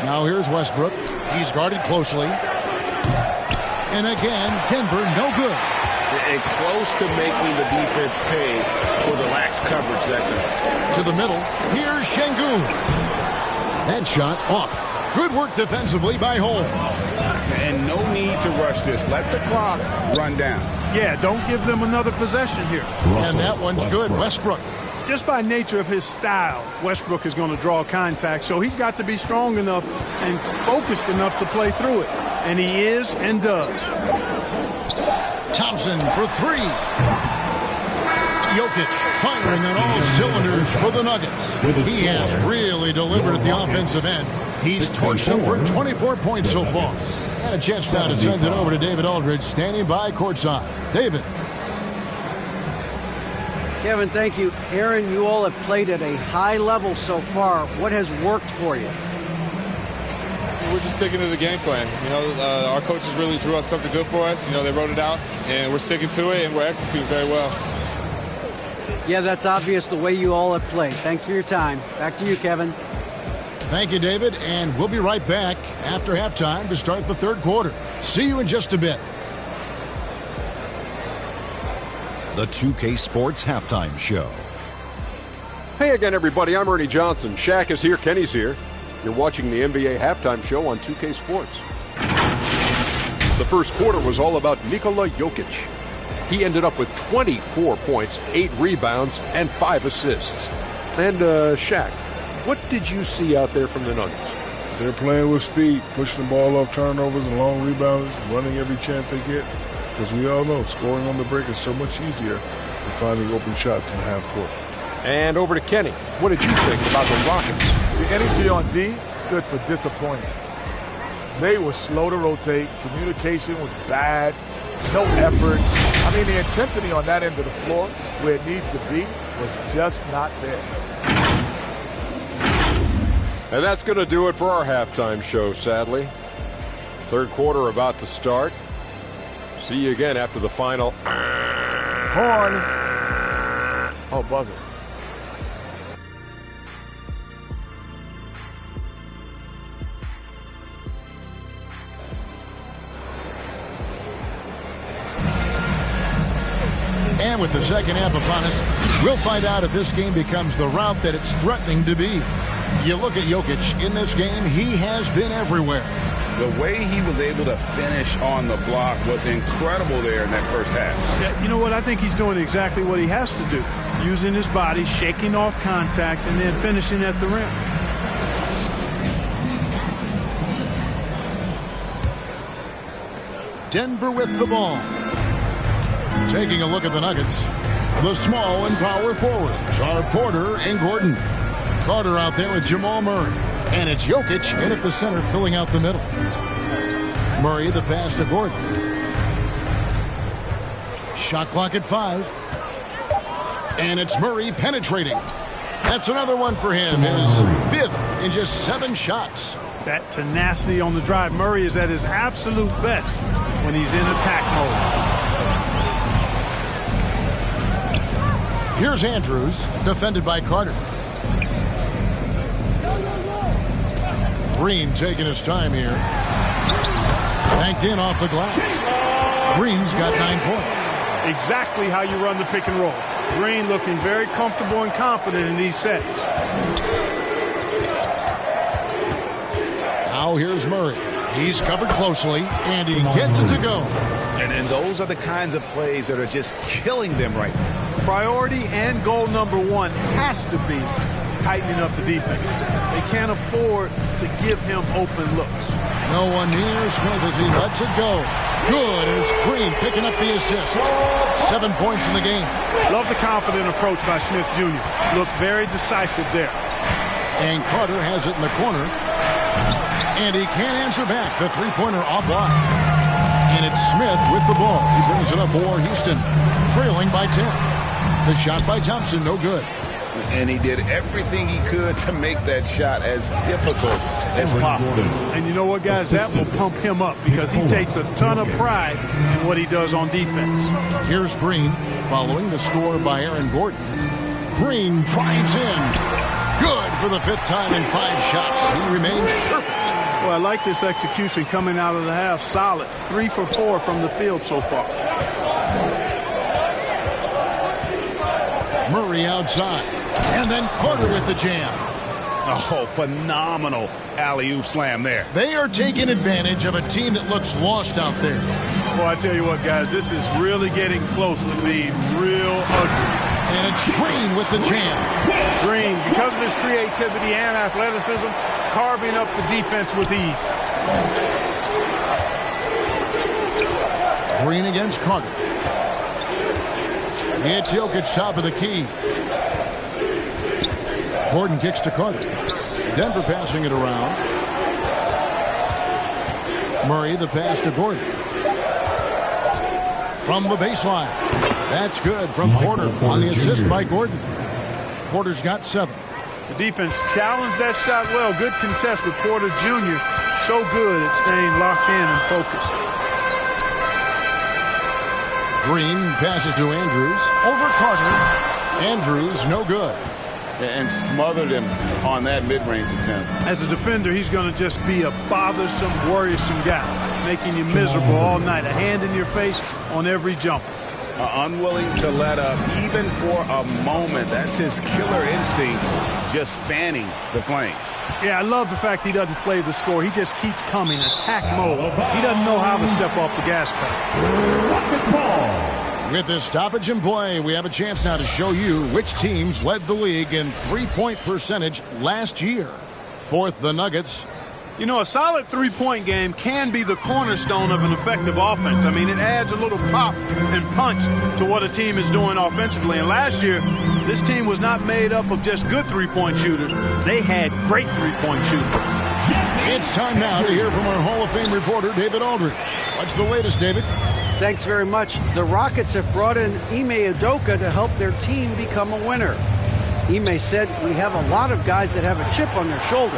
Now here's Westbrook. He's guarded closely. And again, Denver no good. And close to making the defense pay for the lax coverage that time. To the middle. Here's Şengün. That shot off. Good work defensively by Holmes. And no need to rush this. Let the clock run down. Yeah, don't give them another possession here. And that one's good. Westbrook. Just by nature of his style, Westbrook is going to draw contact, so he's got to be strong enough and focused enough to play through it. And he is and does. Thompson for three. Jokic firing on all cylinders for the Nuggets. He has really delivered at the offensive end. He's torched them for 24 points so far. And a chance now to send it over to David Aldridge, standing by courtside. David. Kevin, thank you. Aaron, you all have played at a high level so far. What has worked for you? We're just sticking to the game plan. Our coaches really drew up something good for us. They wrote it out, and we're sticking to it, and we're executing very well. Yeah, that's obvious the way you all have played. Thanks for your time. Back to you, Kevin. Thank you, David, and we'll be right back after halftime to start the third quarter. See you in just a bit. The 2K Sports Halftime Show. Hey again, everybody. I'm Ernie Johnson. Shaq is here. Kenny's here. You're watching the NBA Halftime Show on 2K Sports. The first quarter was all about Nikola Jokic. He ended up with 24 points, 8 rebounds, and 5 assists. And, Shaq, what did you see out there from the Nuggets? They're playing with speed, pushing the ball off turnovers and long rebounds, running every chance they get. Because we all know scoring on the break is so much easier than finding open shots in the half court. And over to Kenny. What did you think about the Rockets? The energy on D stood for disappointing. They were slow to rotate. Communication was bad. No effort. I mean, the intensity on that end of the floor, where it needs to be, was just not there. And that's going to do it for our halftime show, sadly. Third quarter about to start. See you again after the final. Horn. Oh, buzzer. And with the second half upon us, we'll find out if this game becomes the route that it's threatening to be. You look at Jokic in this game, he has been everywhere. The way he was able to finish on the block was incredible there in that first half. Yeah, you know what? I think he's doing exactly what he has to do. Using his body, shaking off contact, and then finishing at the rim. Denver with the ball. Taking a look at the Nuggets. The small and power forwards are Porter and Gordon. Carter out there with Jamal Murray. And it's Jokic in at the center, filling out the middle. Murray, the pass to Gordon. Shot clock at 5. And it's Murray penetrating. That's another one for him. His 5th in just 7 shots. That tenacity on the drive. Murray is at his absolute best when he's in attack mode. Here's Andrews, defended by Carter. Green taking his time here. Banked in off the glass. Green's got 9 points. Exactly how you run the pick and roll. Green looking very comfortable and confident in these sets. Now here's Murray. He's covered closely, and he gets it to go. And those are the kinds of plays that are just killing them right now. Priority and goal number 1 has to be tightening up the defense. They can't afford to give him open looks. No one near Smith as he lets it go. Good, and it's Green picking up the assist. 7 points in the game. Love the confident approach by Smith Jr. Looked very decisive there. And Carter has it in the corner. And he can't answer back. The three-pointer offline. And it's Smith with the ball. He brings it up for Houston, trailing by 10. The shot by Thompson, no good. And he did everything he could to make that shot as difficult as possible. And you know what, guys? That will pump him up because he takes a ton of pride in what he does on defense. Here's Green following the score by Aaron Gordon. Green drives in. Good for the 5th time in 5 shots. He remains perfect. Well, I like this execution coming out of the half. Solid. 3 for 4 from the field so far. Murray outside. And then Carter with the jam. Oh, phenomenal alley-oop slam there. They are taking advantage of a team that looks lost out there. Well, I tell you what, guys, this is really getting close to being real ugly. And it's Green with the jam. Green, because of his creativity and athleticism, carving up the defense with ease. Green against Carter. It's Jokic top of the key. Gordon kicks to Carter. Denver passing it around. Murray the pass to Gordon. From the baseline. That's good from Porter on the assist by Gordon. Porter's got 7. The defense challenged that shot well. Good contest with Porter Jr. So good at staying locked in and focused. Green passes to Andrews. Over Carter. Andrews, no good. And smothered him on that mid-range attempt. As a defender, he's going to just be a bothersome, worrisome guy, making you miserable all night. A hand in your face on every jumper. Unwilling to let up even for a moment. That's his killer instinct, just fanning the flames. Yeah, I love the fact he doesn't play the score. He just keeps coming, attack mode. He doesn't know how to step off the gas pedal. With this stoppage in play, we have a chance now to show you which teams led the league in three-point percentage last year. Fourth, the Nuggets. You know, a solid three-point game can be the cornerstone of an effective offense. I mean, it adds a little pop and punch to what a team is doing offensively. And last year, this team was not made up of just good three-point shooters. They had great three-point shooters. It's time now to hear from our Hall of Fame reporter, David Aldridge. What's the latest, David? Thanks very much. The Rockets have brought in Ime Udoka to help their team become a winner. Ime said, "We have a lot of guys that have a chip on their shoulder.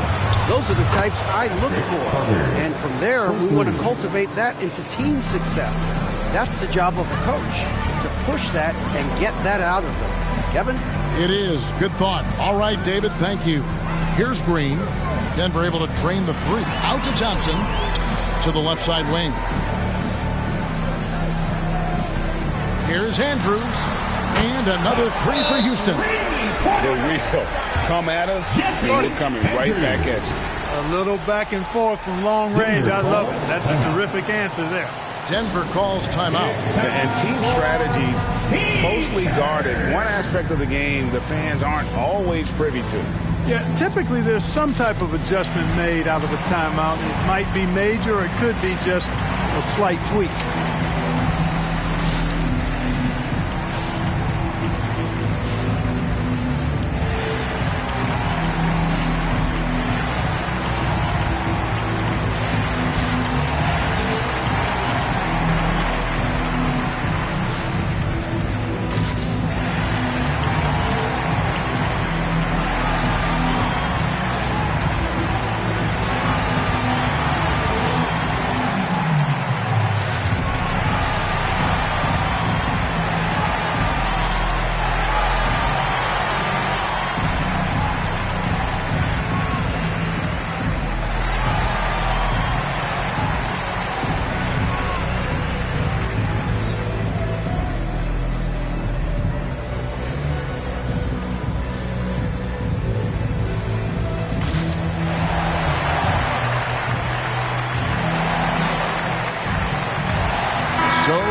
Those are the types I look for. And from there, we want to cultivate that into team success. That's the job of a coach, to push that and get that out of them." Kevin? It is. Good thought. All right, David, thank you. Here's Green. Denver able to drain the 3. Out to Thompson. To the left side wing. Here's Andrews. And another 3 for Houston. The real come at us, and we're coming right back at you. A little back and forth from long range. I love it. That's a terrific answer there. Denver calls timeout. And team strategies closely guarded. One aspect of the game the fans aren't always privy to. Yeah, typically there's some type of adjustment made out of a timeout. It might be major or it could be just a slight tweak.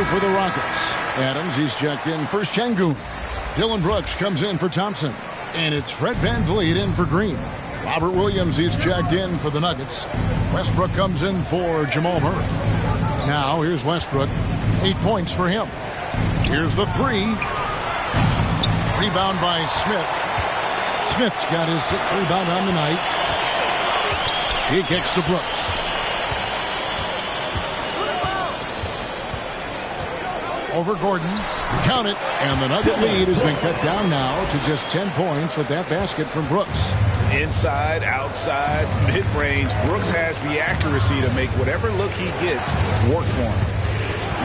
For the Rockets, Adams, he's checked in for Şengün. Dylan Brooks comes in for Thompson. And it's Fred VanVleet in for Green. Robert Williams, he's checked in for the Nuggets. Westbrook comes in for Jamal Murray. Now, here's Westbrook. 8 points for him. Here's the 3. Rebound by Smith. Smith's got his 6th rebound on the night. He kicks to Brooks. Over Gordon. Count it. And the Nugget lead has been cut down now to just 10 points with that basket from Brooks. Inside, outside, mid-range. Brooks has the accuracy to make whatever look he gets work for him.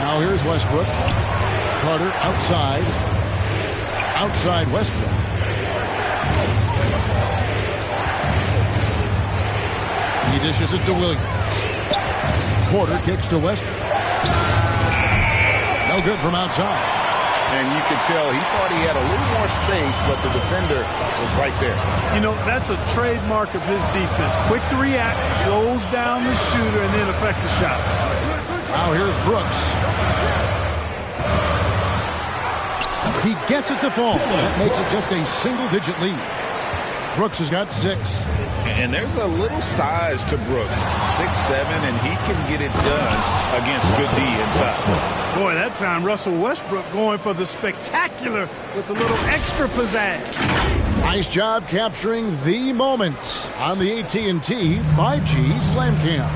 Now here's Westbrook. Carter outside. Outside Westbrook. He dishes it to Williams. Porter kicks to Westbrook. No good from outside. And you could tell he thought he had a little more more space, but the defender was right there. You know, that's a trademark of his defense. Quick to react, close down the shooter, and then affect the shot. Now here's Brooks. He gets it to fall. That makes it just a single-digit lead. Brooks has got 6. And there's a little size to Brooks, 6'7", and he can get it done against good D inside. Boy, that time Russell Westbrook going for the spectacular with a little extra pizzazz. Nice job capturing the moment on the AT&T 5G Slam Cam.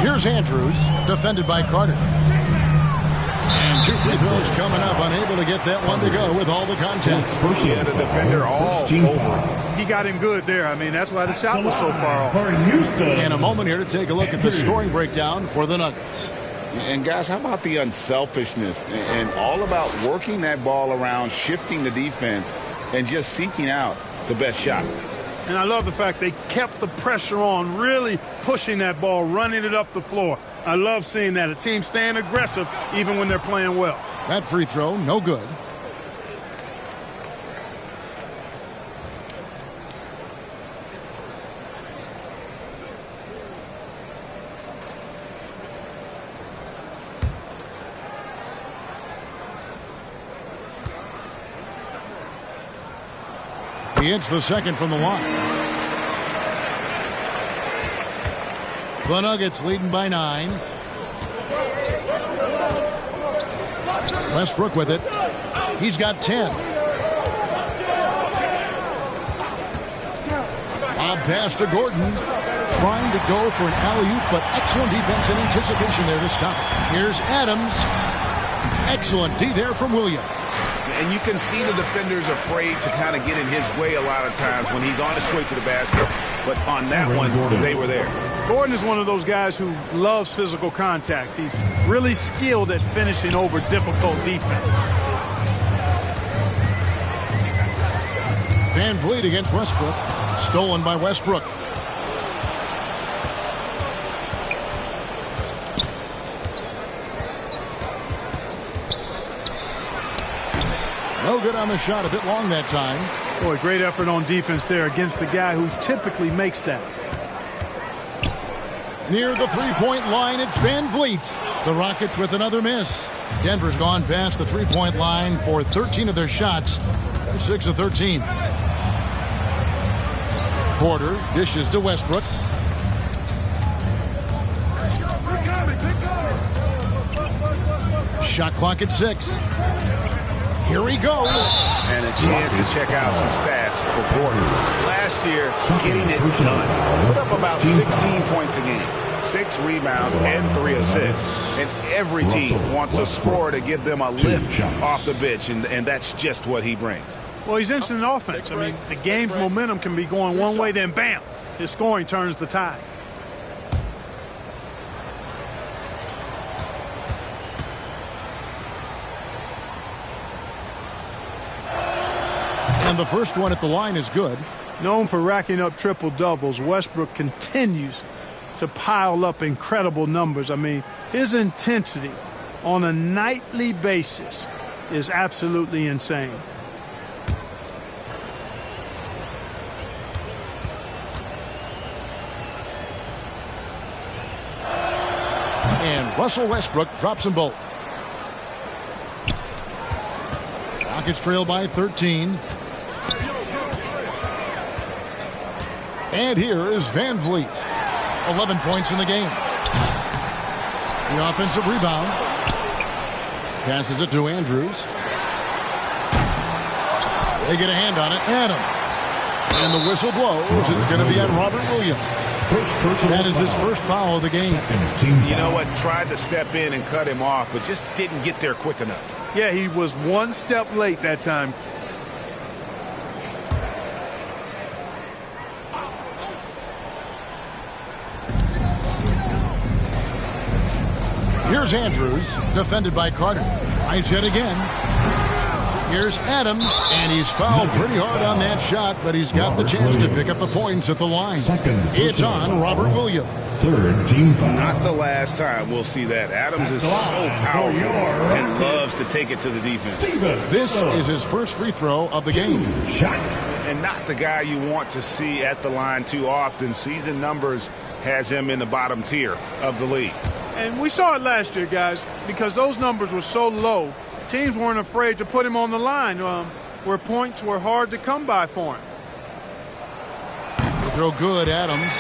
Here's Andrews, defended by Carter. And 2 free throws coming up, unable to get that one to go with all the contact. Yeah, the defender all over. He got him good there. I mean, that's why the shot was so far off. In a moment here to take a look at the scoring breakdown for the Nuggets. And guys, how about the unselfishness and all about working that ball around, shifting the defense, and just seeking out the best shot. And I love the fact they kept the pressure on, really pushing that ball, running it up the floor. I love seeing that. A team staying aggressive even when they're playing well. That free throw, no good. He hits the second from the line. The Nuggets leading by 9. Westbrook with it. He's got 10. Lob pass to Gordon. Trying to go for an alley-oop, but excellent defense and anticipation there to stop. Here's Adams. Excellent D there from Williams. And you can see the defenders afraid to kind of get in his way a lot of times when he's on his way to the basket. But on that one, they were there. Gordon is one of those guys who loves physical contact. He's really skilled at finishing over difficult defense. Van Vliet against Westbrook. Stolen by Westbrook. No good on the shot, a bit long that time. Boy, great effort on defense there against a guy who typically makes that. Near the three-point line, it's Van Vliet. The Rockets with another miss. Denver's gone past the three-point line for 13 of their shots. They're 6 of 13. Porter dishes to Westbrook. Shot clock at 6. Here he goes. And a chance to check out some stats for Gordon. Last year, getting it done. Put up about 16 points a game, 6 rebounds, and 3 assists. And every team wants a scorer to give them a lift off the bench, and that's just what he brings. Well, he's instant offense. I mean, the game's momentum can be going one way, then bam, his scoring turns the tide. And the first one at the line is good. Known for racking up triple-doubles, Westbrook continues to pile up incredible numbers. I mean, his intensity on a nightly basis is absolutely insane. And Russell Westbrook drops them both. Rockets trail by 13. And here is Van Vliet. 11 points in the game. The offensive rebound. Passes it to Andrews. They get a hand on it. Adams. And the whistle blows. It's going to be on Robert Williams. That is his first foul of the game. You know what? Tried to step in and cut him off, but just didn't get there quick enough. Yeah, he was one step late that time. Here's Andrews, defended by Carter. Tries yet again. Here's Adams, and he's fouled pretty hard on that shot, but he's got the chance to pick up the points at the line. It's on Robert Williams. third, team foul. Not the last time we'll see that. Adams is so powerful and loves to take it to the defense. This is his first free throw of the game. And not the guy you want to see at the line too often. Season numbers has him in the bottom tier of the league. And we saw it last year, guys, because those numbers were so low. Teams weren't afraid to put him on the line where points were hard to come by for him. They throw good, Adams.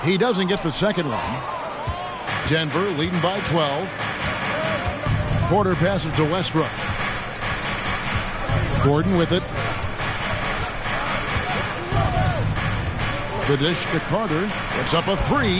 He doesn't get the second one. Denver leading by 12. Porter passes to Westbrook. Gordon with it. The dish to Carter. It's up a three.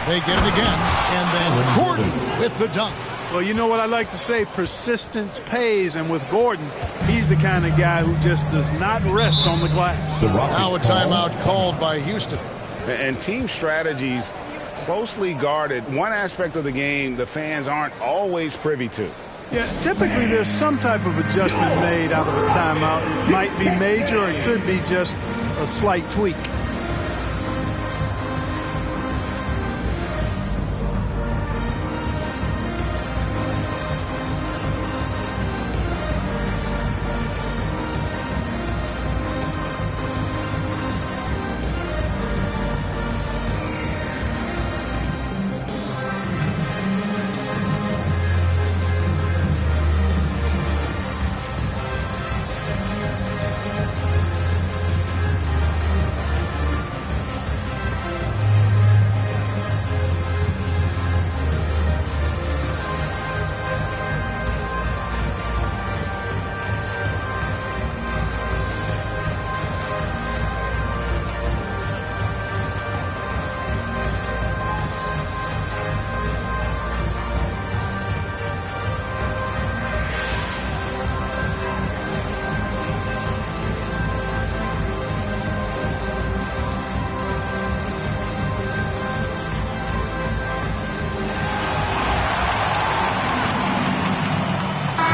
They get it again. And then Gordon with the dunk. Well, you know what I like to say? Persistence pays. And with Gordon, he's the kind of guy who just does not rest on the glass. Now a timeout called by Houston. And team strategies closely guarded. One aspect of the game the fans aren't always privy to. Yeah, typically there's some type of adjustment made out of a timeout. It might be major or it could be just a slight tweak.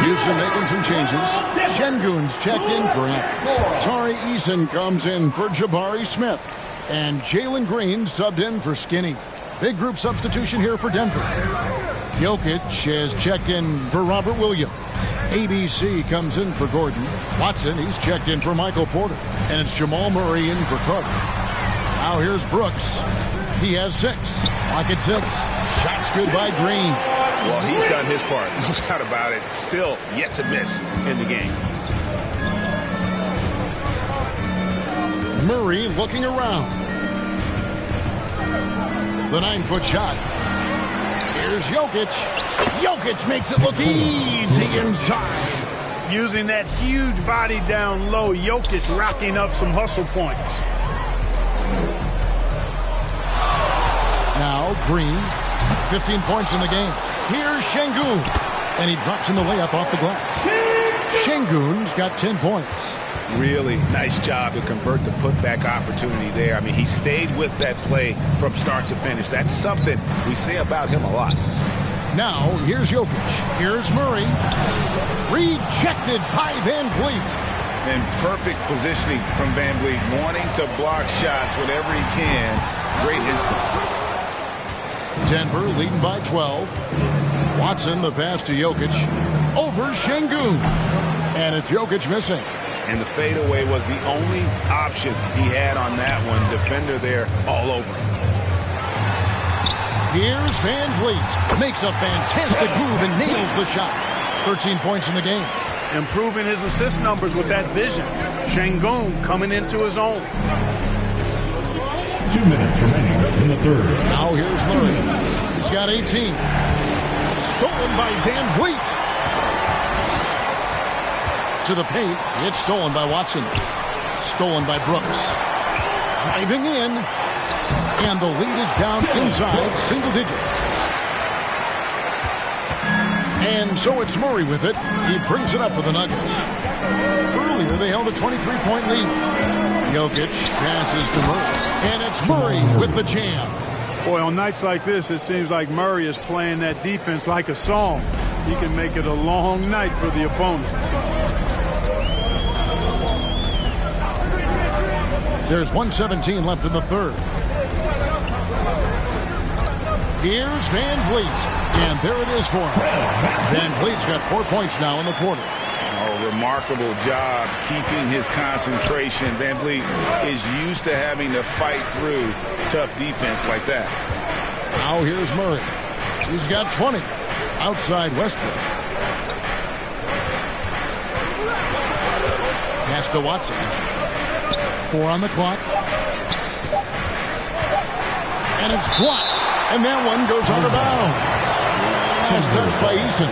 Houston making some changes. Şengün's checked in for Adams. Tari Eason comes in for Jabari Smith. And Jalen Green subbed in for Skinny. Big group substitution here for Denver. Jokic has checked in for Robert Williams. ABC comes in for Gordon. Watson, he's checked in for Michael Porter. And it's Jamal Murray in for Carter. Now here's Brooks. He has 6. Lock at 6. Shots good by Green. Well, he's done his part. No doubt about it. Still yet to miss in the game. Murray looking around. The 9-foot shot. Here's Jokic. Jokic makes it look easy inside. Using that huge body down low, Jokic racking up some hustle points. Now Green, 15 points in the game. Here's Şengün, and he drops in the layup off the glass. Şengün's got 10 points. Really nice job to convert the putback opportunity there. I mean, he stayed with that play from start to finish. That's something we say about him a lot. Now, here's Jokic. Here's Murray. Rejected by Van Vliet. And perfect positioning from Van Vliet, wanting to block shots whenever he can. Great instance. Denver leading by 12. Watson, the pass to Jokic. Over Şengün. And it's Jokic missing. And the fadeaway was the only option he had on that one. Defender there all over. Here's Van Vliet. Makes a fantastic move and nails the shot. 13 points in the game. Improving his assist numbers with that vision. Şengün coming into his own. 2 minutes remaining in the third. Now here's Murray. He's got 18. Stolen by Van Vliet. To the paint. It's stolen by Watson. Stolen by Brooks. Driving in. And the lead is down inside single digits. And so it's Murray with it. He brings it up for the Nuggets. Earlier, they held a 23-point lead. Jokic passes to Murray. And it's Murray with the jam. Boy, on nights like this, it seems like Murray is playing that defense like a song. He can make it a long night for the opponent. There's 1:17 left in the third. Here's Van Vliet. And there it is for him. Van Vliet's got 4 points now in the quarter. Oh, remarkable job keeping his concentration. Van Vliet is used to having to fight through tough defense like that. Now here's Murray. He's got 20 outside Westbrook. Pass to Watson. 4 on the clock. And it's blocked. And that one goes out of bounds. Last touch by Eason.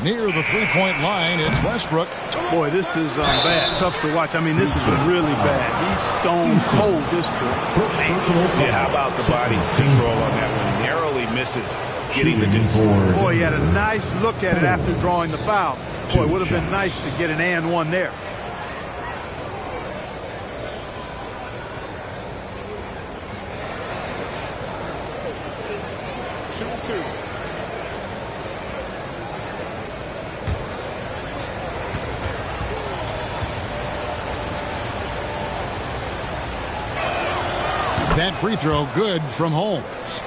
Near the three-point line, it's Westbrook. Boy, this is bad. Tough to watch. I mean, this is really bad. He's stone cold this quarter. Yeah, how about the body control on that one? Narrowly misses getting the deuce. Boy, he had a nice look at it after drawing the foul. Boy, it would have been nice to get an and one there. Shoot two. That free throw good from Holmes.